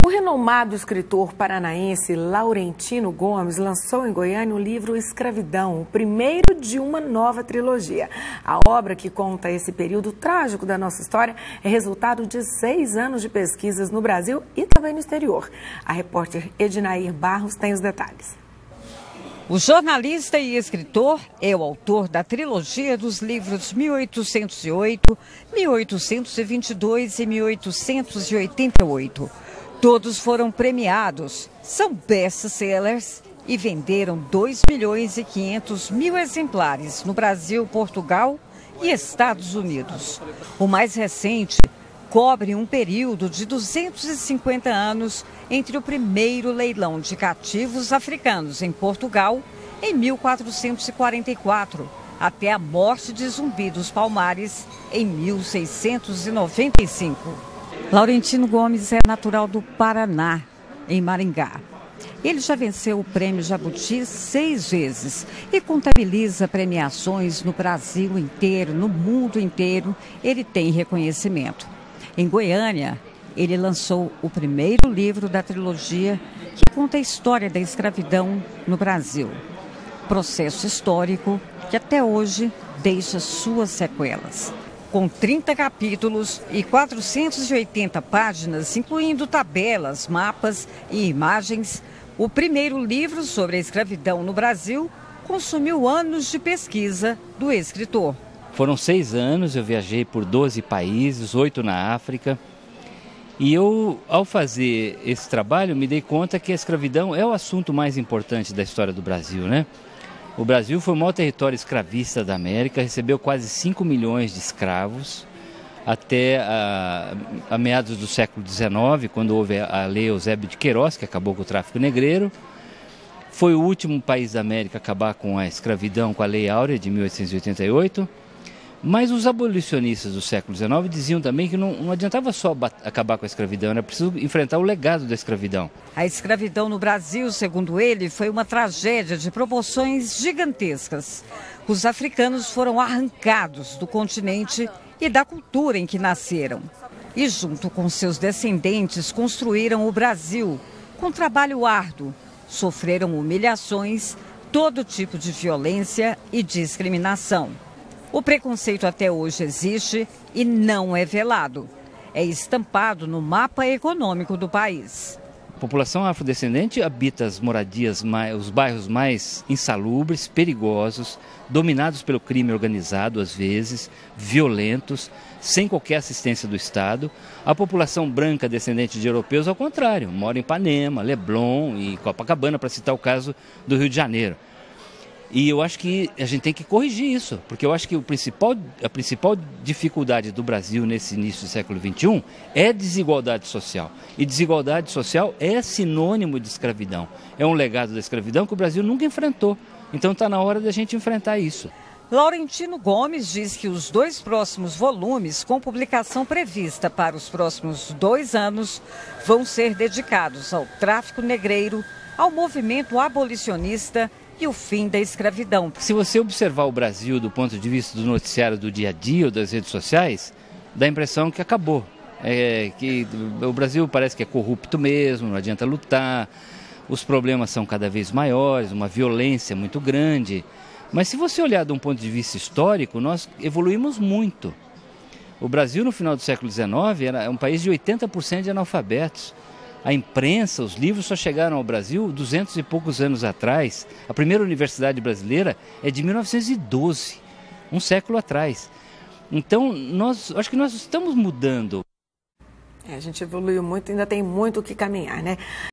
O renomado escritor paranaense Laurentino Gomes lançou em Goiânia o livro Escravidão, o primeiro de uma nova trilogia. A obra, que conta esse período trágico da nossa história, é resultado de 6 anos de pesquisas no Brasil e também no exterior. A repórter Ednair Barros tem os detalhes. O jornalista e escritor é o autor da trilogia dos livros 1808, 1822 e 1888. Todos foram premiados, são best-sellers e venderam 2.500.000 exemplares no Brasil, Portugal e Estados Unidos. O mais recente cobre um período de 250 anos entre o primeiro leilão de cativos africanos em Portugal, em 1444, até a morte de Zumbi dos Palmares, em 1695. Laurentino Gomes é natural do Paraná, em Maringá. Ele já venceu o Prêmio Jabuti 6 vezes e contabiliza premiações no Brasil inteiro, no mundo inteiro. Ele tem reconhecimento. Em Goiânia, ele lançou o primeiro livro da trilogia que conta a história da escravidão no Brasil. Processo histórico que até hoje deixa suas sequelas. Com 30 capítulos e 480 páginas, incluindo tabelas, mapas e imagens, o primeiro livro sobre a escravidão no Brasil consumiu anos de pesquisa do escritor. Foram 6 anos, eu viajei por 12 países, 8 na África. E eu, ao fazer esse trabalho, me dei conta que a escravidão é o assunto mais importante da história do Brasil, né? O Brasil foi o maior território escravista da América, recebeu quase 5 milhões de escravos até a meados do século XIX, quando houve a Lei Eusébio de Queiroz, que acabou com o tráfico negreiro. Foi o último país da América a acabar com a escravidão com a Lei Áurea de 1888. Mas os abolicionistas do século XIX diziam também que não adiantava só acabar com a escravidão, era preciso enfrentar o legado da escravidão. A escravidão no Brasil, segundo ele, foi uma tragédia de proporções gigantescas. Os africanos foram arrancados do continente e da cultura em que nasceram. E junto com seus descendentes construíram o Brasil com trabalho árduo. Sofreram humilhações, todo tipo de violência e discriminação. O preconceito até hoje existe e não é velado. É estampado no mapa econômico do país. A população afrodescendente habita as moradias, os bairros mais insalubres, perigosos, dominados pelo crime organizado, às vezes, violentos, sem qualquer assistência do Estado. A população branca descendente de europeus, ao contrário, mora em Ipanema, Leblon e Copacabana, para citar o caso do Rio de Janeiro. E eu acho que a gente tem que corrigir isso, porque eu acho que a principal dificuldade do Brasil nesse início do século XXI é desigualdade social. E desigualdade social é sinônimo de escravidão. É um legado da escravidão que o Brasil nunca enfrentou. Então está na hora da gente enfrentar isso. Laurentino Gomes diz que os 2 próximos volumes, com publicação prevista para os próximos 2 anos, vão ser dedicados ao tráfico negreiro, ao movimento abolicionista e o fim da escravidão. Se você observar o Brasil do ponto de vista do noticiário do dia a dia ou das redes sociais, dá a impressão que acabou. Que o Brasil parece que é corrupto mesmo, não adianta lutar, os problemas são cada vez maiores, uma violência muito grande. Mas se você olhar de um ponto de vista histórico, nós evoluímos muito. O Brasil, no final do século XIX, era um país de 80% de analfabetos. A imprensa, os livros só chegaram ao Brasil 200 e poucos anos atrás. A primeira universidade brasileira é de 1912, um século atrás. Então, acho que nós estamos mudando. A gente evoluiu muito, ainda tem muito o que caminhar, né?